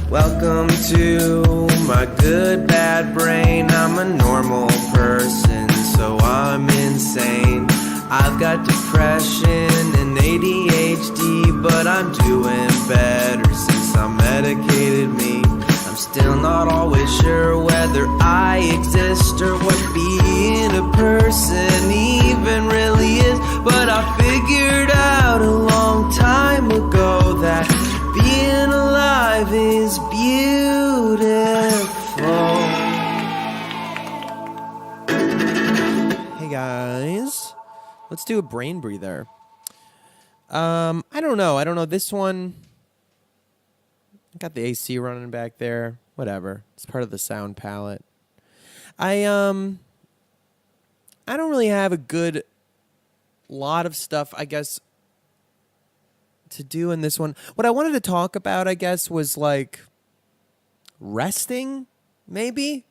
Welcome to my good bad brain. I'm a normal person, so I'm insane. I've got depression and ADHD, but I'm doing better since I medicated me. I'm still not always sure whether I exist or what being a person even really is, but I figured out a long time ago that being alive is beautiful. Hey guys, let's do a brain breather. I don't know. This one, I got the AC running back there. Whatever. It's part of the sound palette. I don't really have a good lot of stuff, I guess, to do in this one. What I wanted to talk about, I guess, was like resting, maybe.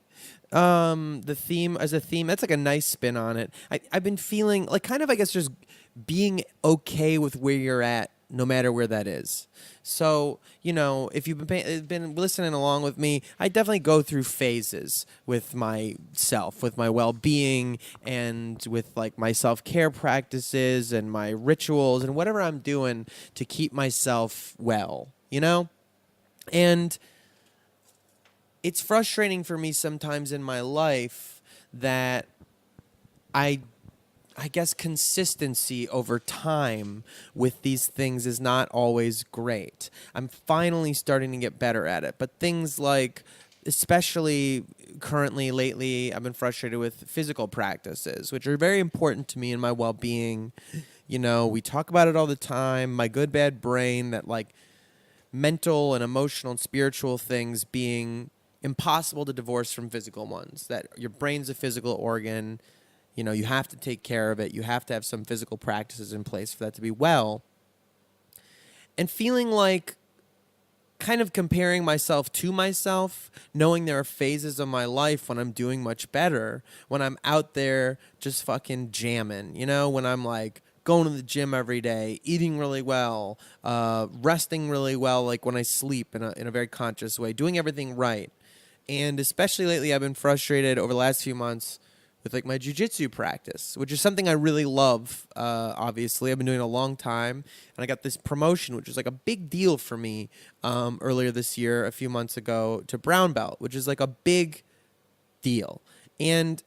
The theme as a theme, that's like a nice spin on it. I've been feeling like kind of, I guess, just being okay with where you're at, no matter where that is. So, you know, if you've been listening along with me, I definitely go through phases with myself, with my well-being, and with like my self-care practices and my rituals and whatever I'm doing to keep myself well, you know? And it's frustrating for me sometimes in my life that I guess consistency over time with these things is not always great. I'm finally starting to get better at it. But things like, especially currently, lately, I've been frustrated with physical practices, which are very important to me and my well-being. You know, we talk about it all the time. My good, bad brain, that like mental and emotional and spiritual things being impossible to divorce from physical ones. That your brain's a physical organ. You know, you have to take care of it. You have to have some physical practices in place for that to be well. And feeling like kind of comparing myself to myself, knowing there are phases of my life when I'm doing much better, when I'm out there just fucking jamming, you know, when I'm like going to the gym every day, eating really well, resting really well, like when I sleep in a very conscious way, doing everything right. And especially lately, I've been frustrated over the last few months with like my jiu-jitsu practice, which is something I really love. Obviously, I've been doing it a long time, and I got this promotion, which is like a big deal for me earlier this year, a few months ago, to brown belt, which is like a big deal. And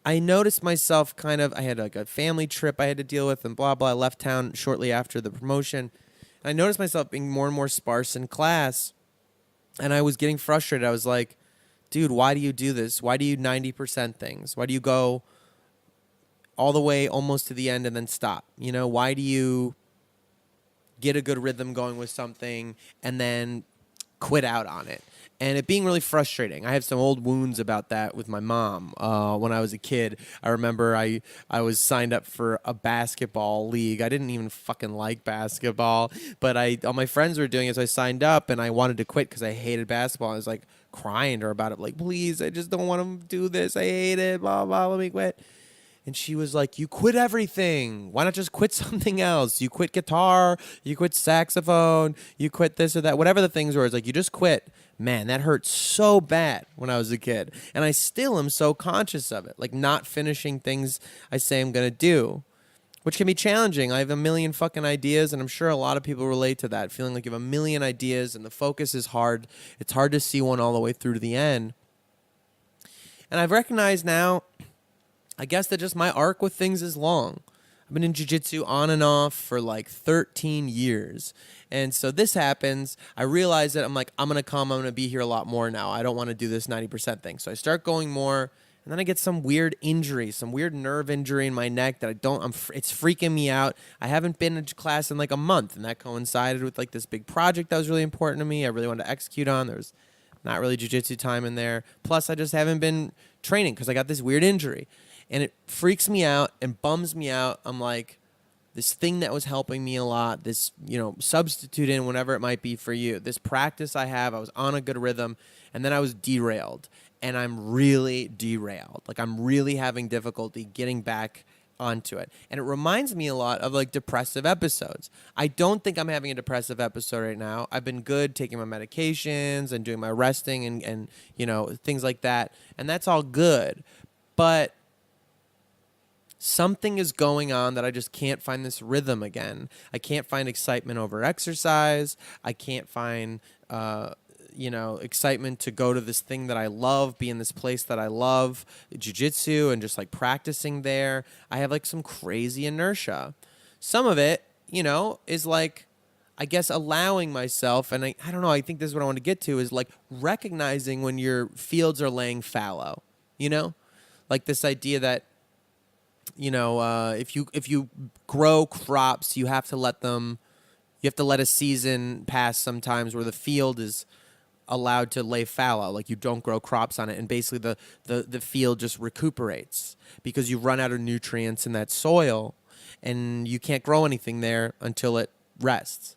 I noticed myself I had like a family trip I had to deal with and blah, blah. I left town shortly after the promotion. And I noticed myself being more and more sparse in class, and I was getting frustrated. I was like, dude, why do you do this? Why do you 90% things? Why do you go all the way almost to the end and then stop? You know, why do you get a good rhythm going with something and then quit out on it? And it being really frustrating. I have some old wounds about that with my mom. When I was a kid, I remember I was signed up for a basketball league. I didn't even fucking like basketball, but all my friends were doing it, so I signed up, and I wanted to quit because I hated basketball. I was like crying to her about it, like, please, I just don't want to do this. I hate it, blah, blah, let me quit. And she was like, you quit everything. Why not just quit something else? You quit guitar, you quit saxophone, you quit this or that, whatever the things were. It's like, you just quit. Man, that hurt so bad when I was a kid. And I still am so conscious of it, like not finishing things I say I'm going to do, which can be challenging. I have a million fucking ideas, and I'm sure a lot of people relate to that, feeling like you have a million ideas and the focus is hard. It's hard to see one all the way through to the end. And I've recognized now, I guess, that just my arc with things is long. I've been in jiu-jitsu on and off for like 13 years. And so this happens. I realize that I'm going to be here a lot more now. I don't want to do this 90% thing. So I start going more, and then I get some weird injury, some weird nerve injury in my neck that it's freaking me out. I haven't been in class in like a month, and that coincided with like this big project that was really important to me. I really wanted to execute on. There was not really jiu-jitsu time in there. Plus, I just haven't been training because I got this weird injury. And it freaks me out and bums me out. I'm like, this thing that was helping me a lot, this, substitute in whatever it might be for you. This practice I was on a good rhythm, and then I was derailed. And I'm really derailed. Like, I'm really having difficulty getting back onto it. And it reminds me a lot of like depressive episodes. I don't think I'm having a depressive episode right now. I've been good taking my medications and doing my resting and you know, things like that. And that's all good. But something is going on that I just can't find this rhythm again. I can't find excitement over exercise. I can't find excitement to go to this thing that I love, be in this place that I love, jiu-jitsu, and just like practicing there. I have like some crazy inertia. Some of it, you know, is like, I guess allowing myself, and I don't know, I think this is what I want to get to, is like recognizing when your fields are laying fallow, you know? Like this idea that, you know, if you grow crops, you have to let a season pass sometimes where the field is allowed to lay fallow, like you don't grow crops on it, and basically the field just recuperates because you run out of nutrients in that soil and you can't grow anything there until it rests.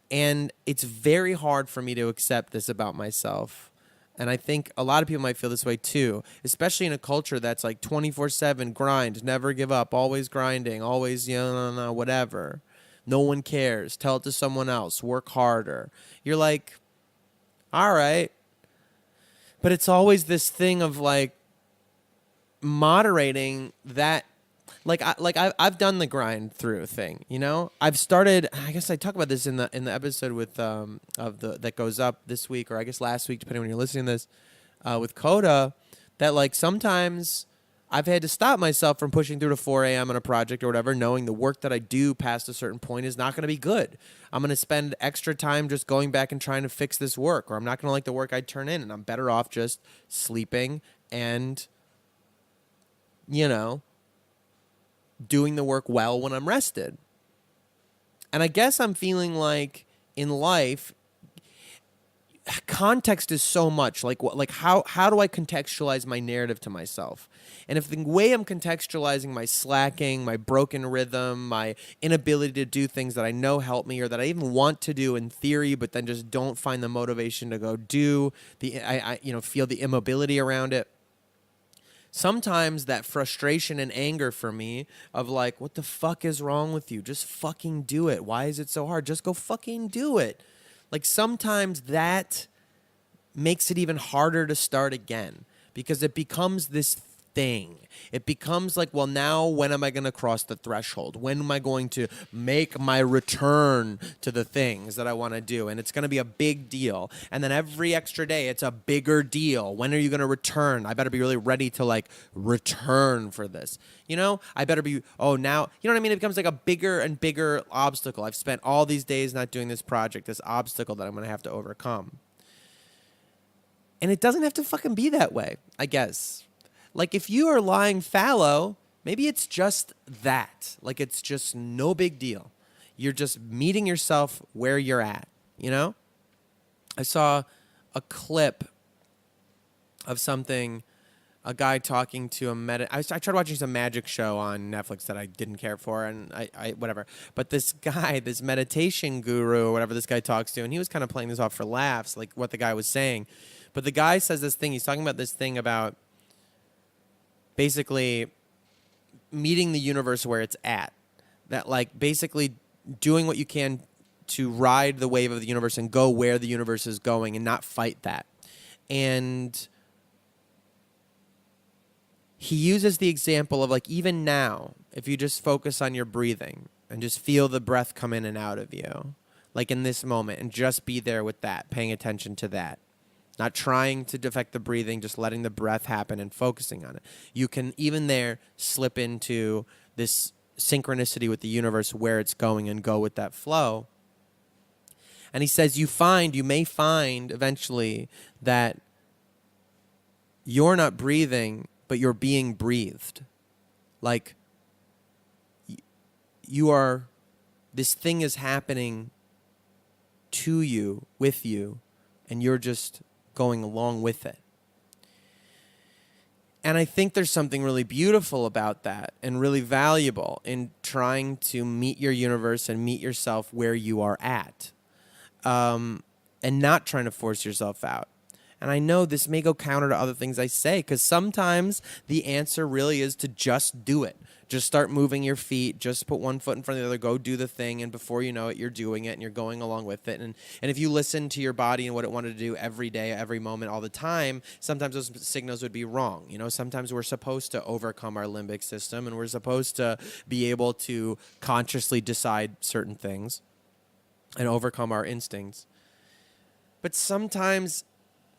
And it's very hard for me to accept this about myself. And I think a lot of people might feel this way too, especially in a culture that's like 24/7 grind, never give up, always grinding, always, whatever. No one cares. Tell it to someone else. Work harder. You're like, all right. But it's always this thing of like moderating that. I've done the grind through thing, you know. I've started. I guess I talk about this in the episode with that goes up this week, or I guess last week, depending on when you're listening to this, with Coda. That like sometimes I've had to stop myself from pushing through to 4 a.m. on a project or whatever, knowing the work that I do past a certain point is not going to be good. I'm going to spend extra time just going back and trying to fix this work, or I'm not going to like the work I turn in, and I'm better off just sleeping and, you know, doing the work well when I'm rested. And I guess I'm feeling like in life, context is so much. Like how do I contextualize my narrative to myself? And if the way I'm contextualizing my slacking, my broken rhythm, my inability to do things that I know help me or that I even want to do in theory, but then just don't find the motivation to go do, I feel the immobility around it. Sometimes that frustration and anger for me of like, what the fuck is wrong with you? Just fucking do it. Why is it so hard? Just go fucking do it. Like sometimes that makes it even harder to start again because it becomes this thing. It becomes like, well, now when am I going to cross the threshold? When am I going to make my return to the things that I want to do? And it's going to be a big deal. And then every extra day, it's a bigger deal. When are you going to return? I better be really ready to like return for this. You know, I better be, now, you know what I mean? It becomes like a bigger and bigger obstacle. I've spent all these days not doing this project, this obstacle that I'm going to have to overcome. And it doesn't have to fucking be that way, I guess. Like, if you are lying fallow, maybe it's just that. Like, it's just no big deal. You're just meeting yourself where you're at, you know? I saw a clip of something, a guy talking to I tried watching some magic show on Netflix that I didn't care for, and I whatever. But this guy, this meditation guru or whatever this guy talks to, and he was kind of playing this off for laughs, like what the guy was saying. But the guy says this thing, he's talking about this thing about basically meeting the universe where it's at. That like basically doing what you can to ride the wave of the universe and go where the universe is going and not fight that. And he uses the example of like even now, if you just focus on your breathing and just feel the breath come in and out of you, like in this moment, and just be there with that, paying attention to that. Not trying to defect the breathing, just letting the breath happen and focusing on it. You can, even there, slip into this synchronicity with the universe where it's going and go with that flow. And he says you may find eventually that you're not breathing, but you're being breathed. Like, this thing is happening to you, with you, and you're just going along with it. And I think there's something really beautiful about that and really valuable in trying to meet your universe and meet yourself where you are at, and not trying to force yourself out. And I know this may go counter to other things I say, because sometimes the answer really is to just do it. Just start moving your feet. Just put one foot in front of the other. Go do the thing. And before you know it, you're doing it and you're going along with it. And if you listen to your body and what it wanted to do every day, every moment, all the time, sometimes those signals would be wrong. You know, sometimes we're supposed to overcome our limbic system and we're supposed to be able to consciously decide certain things and overcome our instincts. But sometimes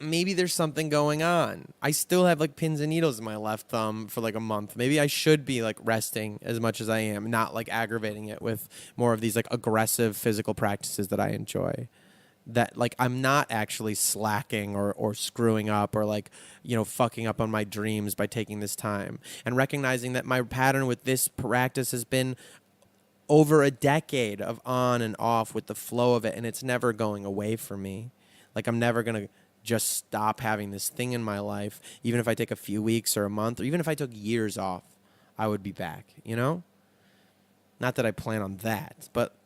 maybe there's something going on. I still have like pins and needles in my left thumb for like a month. Maybe I should be like resting as much as I am, not like aggravating it with more of these like aggressive physical practices that I enjoy. That like I'm not actually slacking or screwing up or like, you know, fucking up on my dreams by taking this time. And recognizing that my pattern with this practice has been over a decade of on and off with the flow of it, and it's never going away for me. Like I'm never going to just stop having this thing in my life. Even if I take a few weeks or a month, or even if I took years off, I would be back, you know? Not that I plan on that, but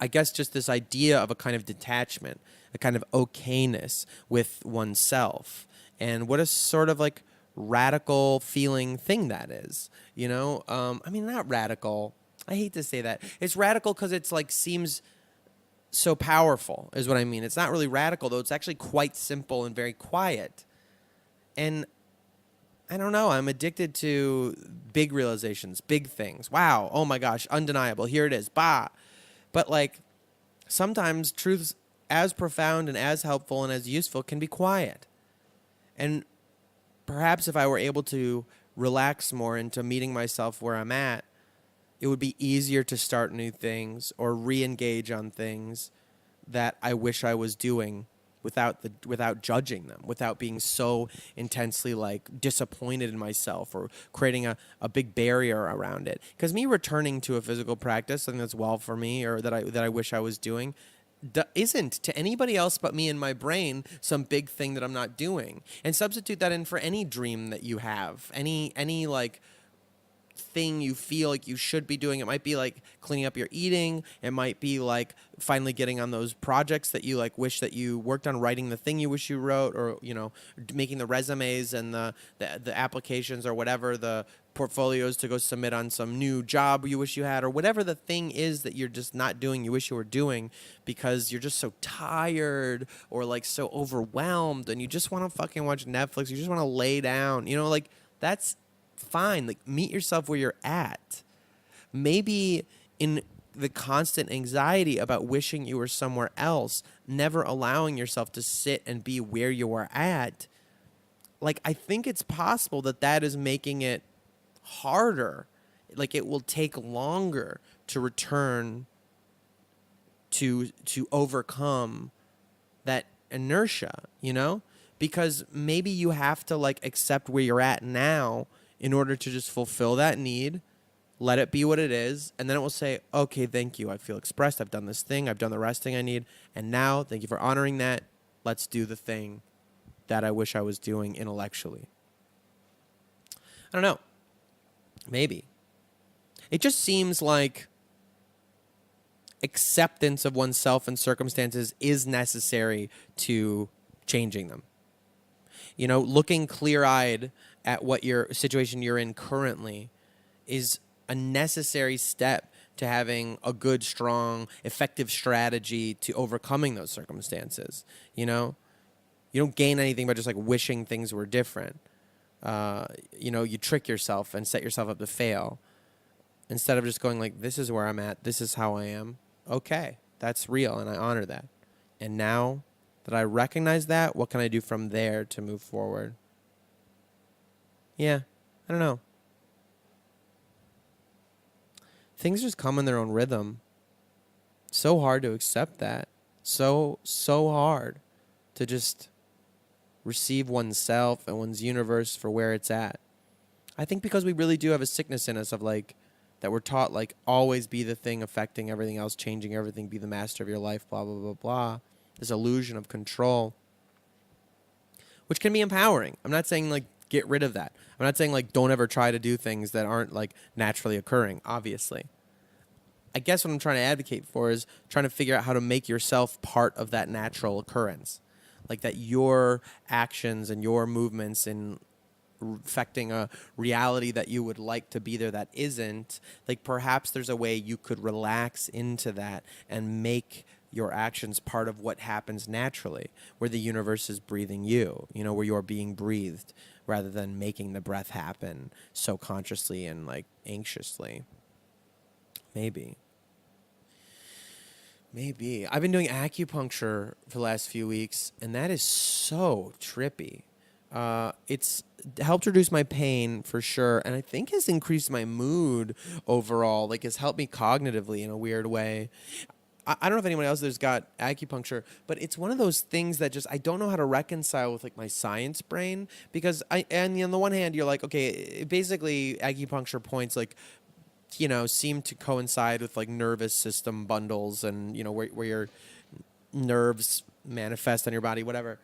I guess just this idea of a kind of detachment, a kind of okayness with oneself, and what a sort of like radical feeling thing that is, you know? I mean, not radical. I hate to say that. It's radical because it's like seems so powerful is what I mean. It's not really radical, though. It's actually quite simple and very quiet. And I don't know. I'm addicted to big realizations, big things. Wow. Oh my gosh. Undeniable. Here it is. Bah. But like sometimes truths as profound and as helpful and as useful can be quiet. And perhaps if I were able to relax more into meeting myself where I'm at, it would be easier to start new things or re-engage on things that I wish I was doing without judging them, without being so intensely like disappointed in myself or creating a big barrier around it. Because me returning to a physical practice, something that's well for me or that I wish I was doing, isn't to anybody else but me and my brain some big thing that I'm not doing. And substitute that in for any dream that you have, any like thing you feel like you should be doing. It might be like cleaning up your eating. It might be like finally getting on those projects that you like wish that you worked on, writing the thing you wish you wrote, or, you know, making the resumes and the applications or whatever, the portfolios to go submit on some new job you wish you had, or whatever the thing is that you're just not doing, you wish you were doing because you're just so tired or like so overwhelmed and you just want to fucking watch Netflix. You just want to lay down, you know, like that's fine. Like meet yourself where you're at. Maybe in the constant anxiety about wishing you were somewhere else, never allowing yourself to sit and be where you are at, like I think it's possible that is making it harder. Like it will take longer to return to overcome that inertia, you know? Because maybe you have to like accept where you're at now in order to just fulfill that need, let it be what it is, and then it will say, okay, thank you. I feel expressed. I've done this thing. I've done the resting I need. And now, thank you for honoring that. Let's do the thing that I wish I was doing intellectually. I don't know. Maybe. It just seems like acceptance of oneself and circumstances is necessary to changing them. You know, looking clear-eyed at what your situation you're in currently is a necessary step to having a good, strong, effective strategy to overcoming those circumstances. You know, you don't gain anything by just like wishing things were different. You know, you trick yourself and set yourself up to fail instead of just going like, this is where I'm at. This is how I am. Okay, that's real. And I honor that. And now that I recognize that, what can I do from there to move forward? Yeah, I don't know. Things just come in their own rhythm. So hard to accept that. So hard to just receive oneself and one's universe for where it's at. I think because we really do have a sickness in us of like, that we're taught like always be the thing affecting everything else, changing everything, be the master of your life, blah, blah, blah, blah. This illusion of control, which can be empowering. I'm not saying like get rid of that. I'm not saying like don't ever try to do things that aren't like naturally occurring, obviously. I guess what I'm trying to advocate for is trying to figure out how to make yourself part of that natural occurrence. like that your actions and your movements and affecting a reality that you would like to be there that isn't, like perhaps there's a way you could relax into that and make your actions part of what happens naturally, where the universe is breathing you, you know, where you're being breathed rather than making the breath happen so consciously and like anxiously. Maybe. I've been doing acupuncture for the last few weeks, and that is so trippy. It's helped reduce my pain for sure, and I think has increased my mood overall. Like, has helped me cognitively in a weird way. I don't know if anyone else there's got acupuncture, but it's one of those things that just I don't know how to reconcile with like my science brain, because and on the one hand you're like, okay, basically acupuncture points like, you know, seem to coincide with like nervous system bundles and, you know, where your nerves manifest on your body, whatever.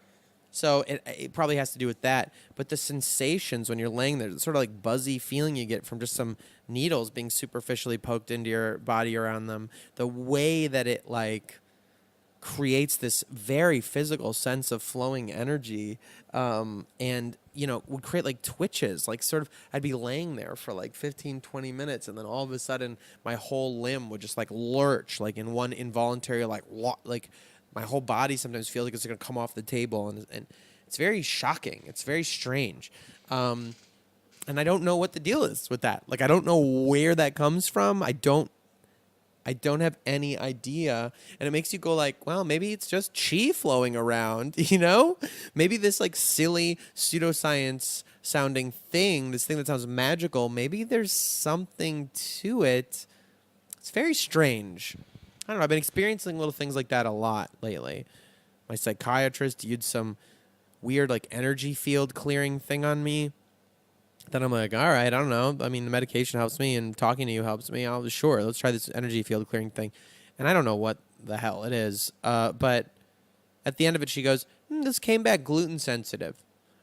So it probably has to do with that. But the sensations when you're laying there, the sort of like buzzy feeling you get from just some needles being superficially poked into your body around them, the way that it like creates this very physical sense of flowing energy, and, you know, would create like twitches, like sort of I'd be laying there for like 15, 20 minutes, and then all of a sudden my whole limb would just like lurch, like in one involuntary, like my whole body sometimes feels like it's going to come off the table, and it's very shocking. It's very strange. And I don't know what the deal is with that. Like, I don't know where that comes from. I don't have any idea. And it makes you go like, well, maybe it's just chi flowing around, you know? Maybe this like silly pseudoscience sounding thing, this thing that sounds magical, maybe there's something to it. It's very strange. I don't know. I've been experiencing little things like that a lot lately. My psychiatrist used some weird like energy field clearing thing on me. Then I'm like, all right, I don't know. I mean, the medication helps me and talking to you helps me. Sure, let's try this energy field clearing thing. And I don't know what the hell it is. But at the end of it, she goes, this came back gluten sensitive.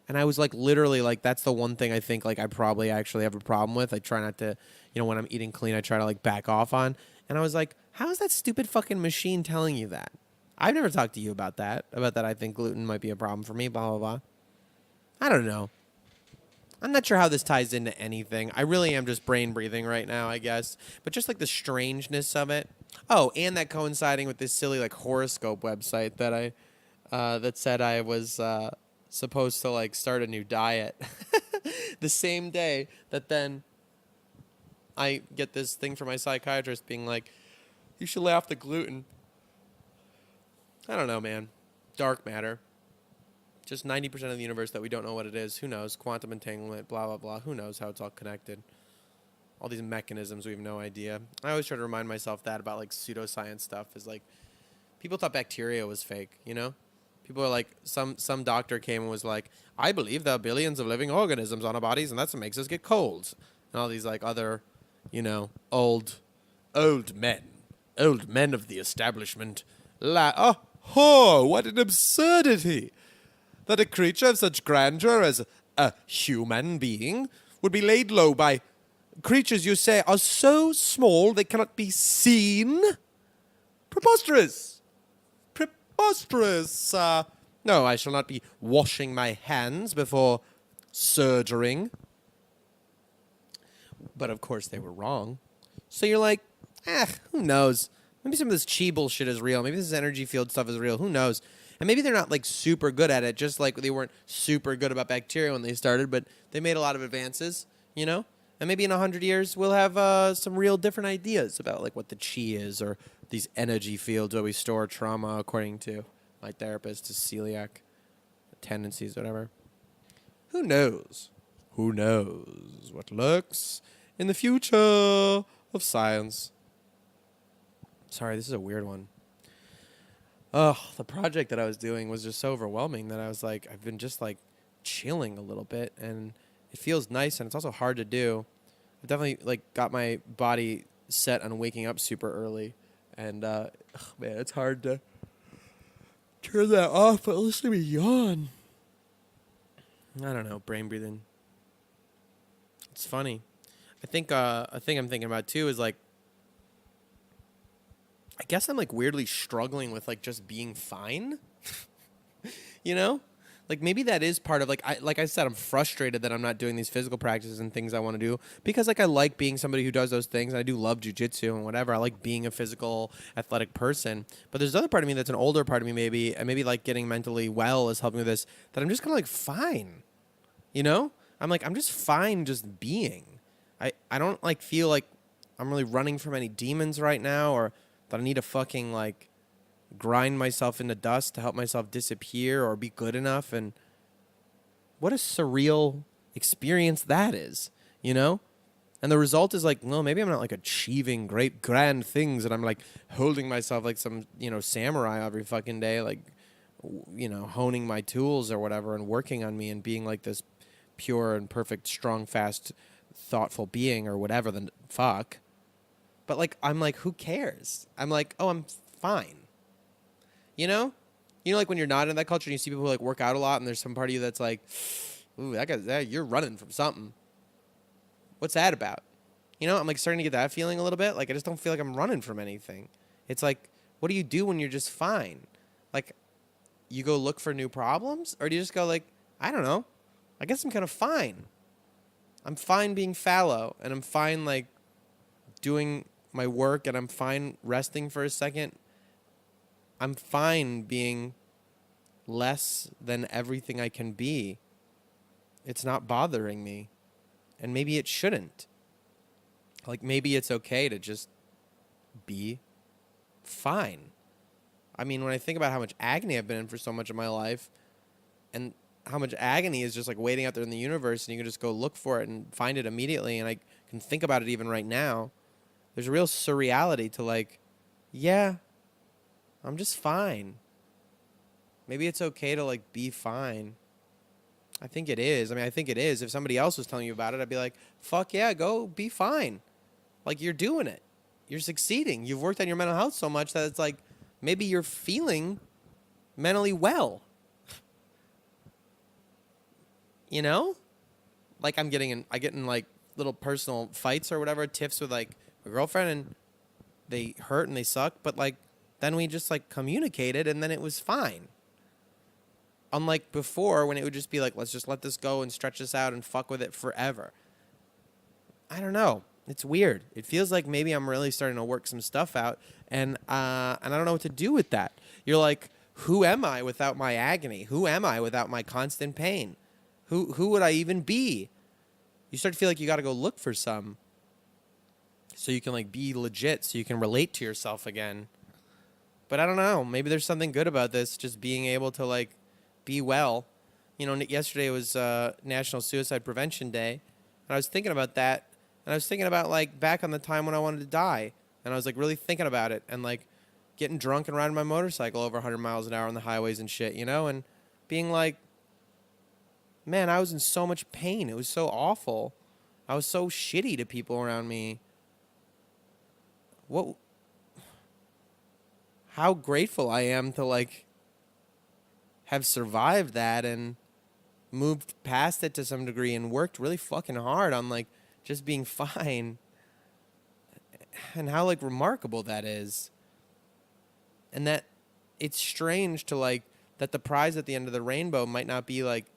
And I was like, literally, like, that's the one thing I think, like, I probably actually have a problem with. I try not to, you know, when I'm eating clean, I try to, like, back off on. And I was like, how is that stupid fucking machine telling you that? I've never talked to you about that I think gluten might be a problem for me, blah, blah, blah. I don't know. I'm not sure how this ties into anything. I really am just brain breathing right now, I guess. But just, like, the strangeness of it. Oh, and that coinciding with this silly, like, horoscope website that that said I was supposed to, like, start a new diet. The same day that then I get this thing from my psychiatrist being like, you should lay off the gluten. I don't know, man. Dark matter. Just 90% of the universe that we don't know what it is. Who knows? Quantum entanglement, blah, blah, blah. Who knows how it's all connected? All these mechanisms, we have no idea. I always try to remind myself that about, like, pseudoscience stuff is, like, people thought bacteria was fake, you know? People are like, some doctor came and was like, I believe there are billions of living organisms on our bodies, and that's what makes us get colds. And all these, like, other, you know, old men of the establishment. What an absurdity! That a creature of such grandeur as a human being would be laid low by creatures you say are so small they cannot be seen? Preposterous! Preposterous! No, I shall not be washing my hands before surgering. But of course they were wrong. So you're like, who knows? Maybe some of this chi bullshit is real. Maybe this energy field stuff is real. Who knows? And maybe they're not, like, super good at it, just like they weren't super good about bacteria when they started, but they made a lot of advances, you know? And maybe in 100 years we'll have some real different ideas about, like, what the chi is, or these energy fields where we store trauma, according to my therapist, his celiac tendencies, whatever. Who knows? Who knows what lurks in the future of science? Sorry, this is a weird one. The project that I was doing was just so overwhelming that I was like, I've been just, like, chilling a little bit, and it feels nice, and it's also hard to do. I've definitely, like, got my body set on waking up super early, and, man, it's hard to turn that off, but listen to me yawn. I don't know, brain breathing. It's funny. I think a thing I'm thinking about, too, is, like, I guess I'm, like, weirdly struggling with, like, just being fine. You know? Like maybe that is part of like I said, I'm frustrated that I'm not doing these physical practices and things I want to do because like I like being somebody who does those things. I do love jujitsu and whatever. I like being a physical, athletic person. But there's another part of me that's an older part of me maybe, and maybe like getting mentally well is helping with this. That I'm just kind of like fine. You know? I'm just fine just being. I don't like feel like I'm really running from any demons right now, or that I need to fucking like grind myself into dust to help myself disappear or be good enough. And what a surreal experience that is, you know? And the result is like, well, maybe I'm not like achieving great grand things, and I'm like holding myself like some, samurai every fucking day, like, honing my tools or whatever and working on me and being like this pure and perfect, strong, fast, thoughtful being or whatever the fuck. But like, I'm like, who cares? I'm like, oh, I'm fine. You know, like when you're not in that culture and you see people who like work out a lot, and there's some part of you that's like, ooh, you're running from something. What's that about? I'm like starting to get that feeling a little bit. Like I just don't feel like I'm running from anything. It's like, what do you do when you're just fine? Like, you go look for new problems, or do you just go like, I don't know. I guess I'm kind of fine. I'm fine being fallow, and I'm fine like doing my work, and I'm fine resting for a second. I'm fine being less than everything I can be. It's not bothering me. And maybe it shouldn't. Like, maybe it's okay to just be fine. I mean, when I think about how much agony I've been in for so much of my life, and how much agony is just like waiting out there in the universe, and you can just go look for it and find it immediately, and I can think about it even right now, there's a real surreality to like, yeah, I'm just fine. Maybe it's okay to like be fine. I think it is. I mean, I think it is. If somebody else was telling you about it, I'd be like, fuck yeah, go be fine. Like, you're doing it. You're succeeding. You've worked on your mental health so much that it's like, maybe you're feeling mentally well. You know? Like I get in like little personal fights or whatever, tiffs with like my girlfriend, and they hurt and they suck, but like, then we just like communicated, and then it was fine. Unlike before, when it would just be like, let's just let this go and stretch this out and fuck with it forever. I don't know. It's weird. It feels like maybe I'm really starting to work some stuff out, and I don't know what to do with that. You're like, who am I without my agony? Who am I without my constant pain? Who would I even be? You start to feel like you got to go look for some, so you can like be legit, so you can relate to yourself again. But I don't know. Maybe there's something good about this, just being able to like be well. Yesterday was National Suicide Prevention Day, and I was thinking about that, and I was thinking about like back on the time when I wanted to die, and I was like really thinking about it, and like getting drunk and riding my motorcycle over 100 miles an hour on the highways and shit, and being like, man, I was in so much pain. It was so awful. I was so shitty to people around me. How grateful I am to like have survived that and moved past it to some degree and worked really fucking hard on like just being fine, and how like remarkable that is. And that it's strange to like that the prize at the end of the rainbow might not be like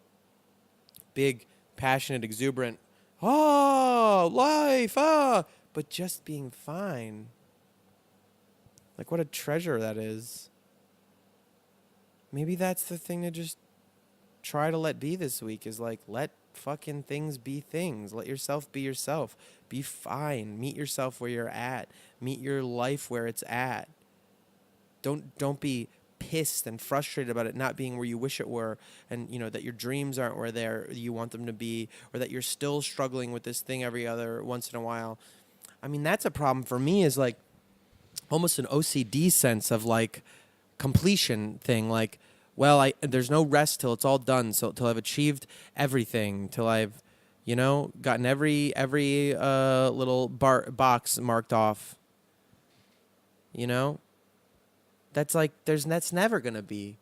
big, passionate, exuberant, oh, life, but just being fine. Like, what a treasure that is. Maybe that's the thing to just try to let be this week, is like, let fucking things be things. Let yourself be yourself. Be fine. Meet yourself where you're at. Meet your life where it's at. Don't be pissed and frustrated about it not being where you wish it were, and that your dreams aren't where you want them to be, or that you're still struggling with this thing every other once in a while. I mean, that's a problem for me, is like almost an OCD sense of like completion thing, like, well, there's no rest till it's all done, so till I've achieved everything, till I've gotten every little box marked off. That's like that's never gonna be.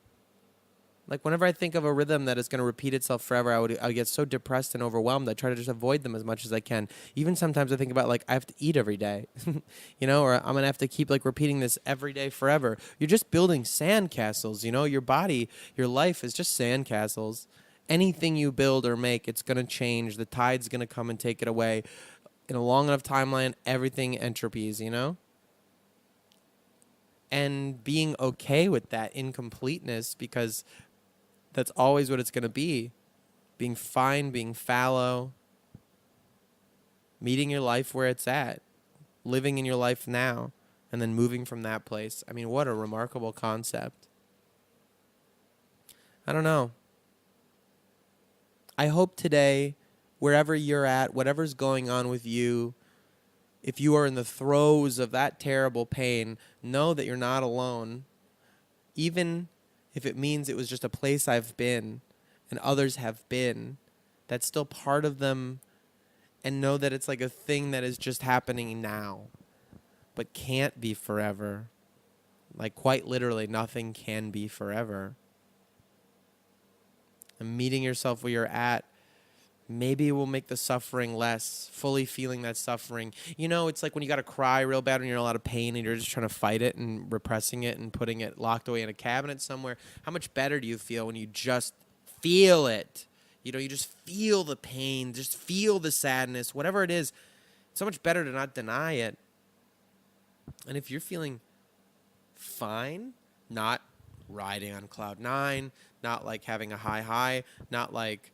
Like whenever I think of a rhythm that is going to repeat itself forever, I would get so depressed and overwhelmed. I try to just avoid them as much as I can. Even sometimes I think about like I have to eat every day, or I'm going to have to keep like repeating this every day forever. You're just building sandcastles, your body, your life is just sandcastles. Anything you build or make, it's going to change. The tide's going to come and take it away. In a long enough timeline, everything entropies, And being okay with that incompleteness, because that's always what it's going to be. Being fine, being fallow, meeting your life where it's at, living in your life now, and then moving from that place. I mean, what a remarkable concept. I don't know. I hope today, wherever you're at, whatever's going on with you, if you are in the throes of that terrible pain, know that you're not alone. Even if it means it was just a place I've been and others have been, that's still part of them. And know that it's like a thing that is just happening now, but can't be forever. Like quite literally, nothing can be forever. And meeting yourself where you're at, maybe it will make the suffering less, fully feeling that suffering. It's like when you got to cry real bad when you're in a lot of pain and you're just trying to fight it and repressing it and putting it locked away in a cabinet somewhere. How much better do you feel when you just feel it? You just feel the pain, just feel the sadness, whatever it is. It's so much better to not deny it. And if you're feeling fine, not riding on cloud nine, not like having a high, not like,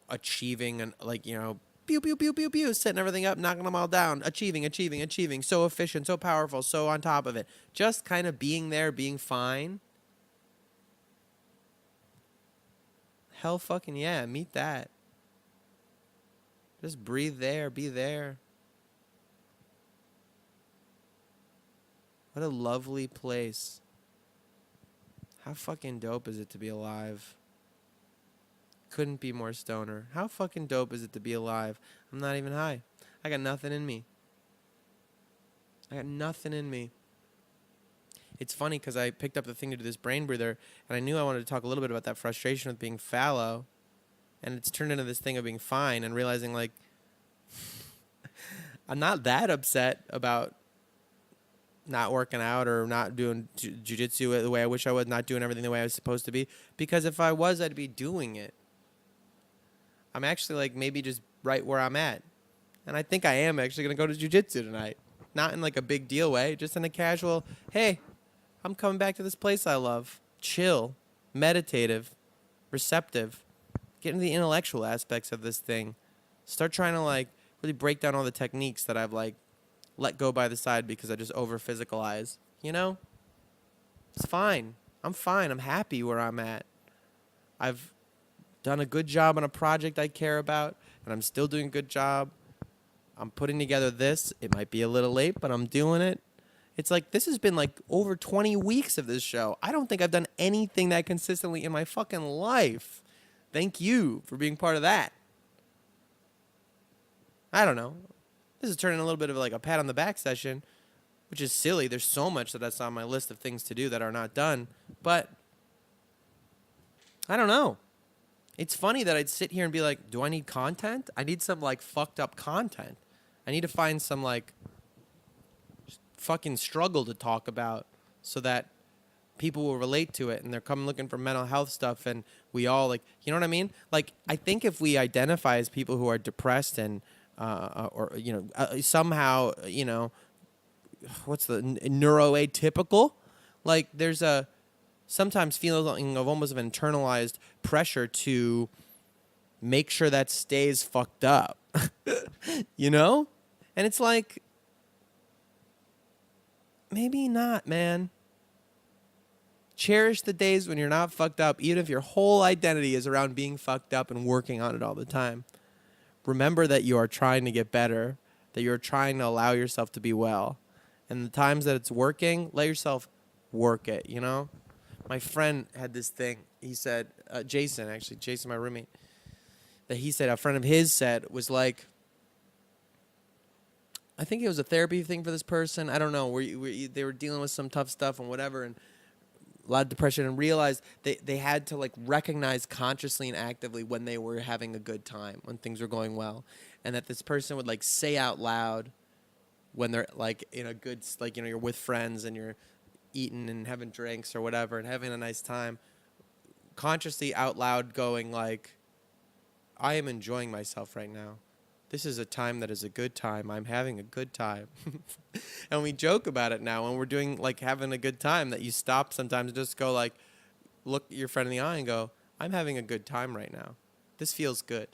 achieving and like, pew, pew, pew, pew, pew, setting everything up, knocking them all down, achieving, so efficient, so powerful, so on top of it. Just kind of being there, being fine. Hell fucking yeah, meet that. Just breathe there, be there. What a lovely place. How fucking dope is it to be alive? Couldn't be more stoner. How fucking dope is it to be alive? I'm not even high. I got nothing in me. It's funny because I picked up the thing to do this brain breather, and I knew I wanted to talk a little bit about that frustration with being fallow, and it's turned into this thing of being fine and realizing, like, I'm not that upset about not working out or not doing jiu-jitsu the way I wish I was, not doing everything the way I was supposed to be, because if I was, I'd be doing it. I'm actually, like, maybe just right where I'm at, and I think I am actually going to go to jiu-jitsu tonight. Not in, like, a big deal way, just in a casual, hey, I'm coming back to this place I love. Chill, meditative, receptive. Get into the intellectual aspects of this thing. Start trying to, like, really break down all the techniques that I've, like, let go by the side because I just over-physicalize. It's fine. I'm fine. I'm happy where I'm at. I've done a good job on a project I care about, and I'm still doing a good job. I'm putting together this. It might be a little late, but I'm doing it. It's like, this has been like over 20 weeks of this show. I don't think I've done anything that consistently in my fucking life. Thank you for being part of that. I don't know. This is turning a little bit of like a pat on the back session, which is silly. There's so much that's on my list of things to do that are not done. But I don't know. It's funny that I'd sit here and be like, do I need content? I need some like fucked up content. I need to find some like fucking struggle to talk about so that people will relate to it and they're coming looking for mental health stuff and we all like, you know what I mean? Like, I think if we identify as people who are depressed and somehow, what's the neuroatypical? Like, there's a sometimes feeling of almost of internalized pressure to make sure that stays fucked up, And it's like, maybe not, man. Cherish the days when you're not fucked up, even if your whole identity is around being fucked up and working on it all the time. Remember that you are trying to get better, that you're trying to allow yourself to be well. And the times that it's working, let yourself work it, My friend had this thing. He said, Jason, my roommate, that he said a friend of his said was like, I think it was a therapy thing for this person. I don't know. They were dealing with some tough stuff and whatever. And a lot of depression, and realized they had to like recognize consciously and actively when they were having a good time, when things were going well, and that this person would like say out loud when they're like in a good, like, you know, you're with friends and you're eating and having drinks or whatever and having a nice time, consciously out loud going like, I am enjoying myself right now. This is a time that is a good time. I'm having a good time. And we joke about it now when we're doing like having a good time, that you stop sometimes and just go like, look your friend in the eye and go, I'm having a good time right now. This feels good.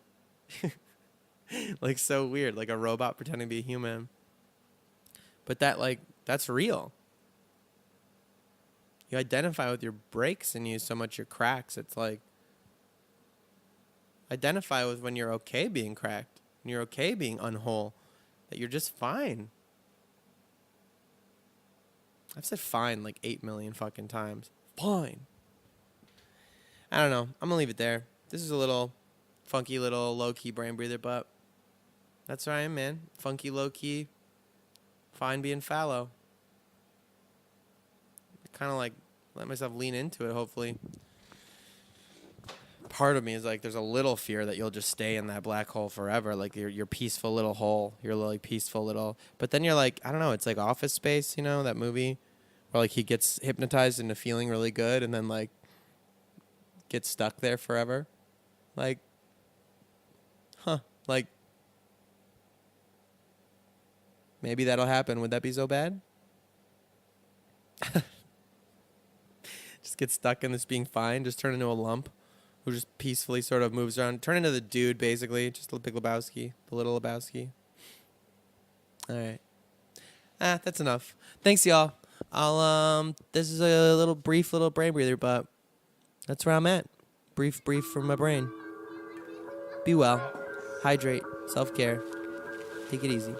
Like so weird, like a robot pretending to be a human. But that like, that's real. You identify with your breaks and you so much your cracks. It's like, identify with when you're okay being cracked, and you're okay being unwhole, that you're just fine. I've said fine like 8 million fucking times. Fine. I don't know. I'm gonna leave it there. This is a little funky, little low-key brain breather, but that's where I am, man. Funky, low-key, fine being fallow. Kind of like let myself lean into it, hopefully. Part of me is like, there's a little fear that you'll just stay in that black hole forever, like your peaceful little hole, your like peaceful little. But then you're like, I don't know, it's like Office Space, you know, that movie where like he gets hypnotized into feeling really good and then like gets stuck there forever. Like, like maybe that'll happen. Would that be so bad? Just get stuck in this being fine, just turn into a lump who just peacefully sort of moves around. Turn into the dude, basically. Just the Big Lebowski. The little Lebowski. All right. That's enough. Thanks, y'all. This is a little brief little brain breather, but that's where I'm at. Brief from my brain. Be well. Hydrate. Self-care. Take it easy.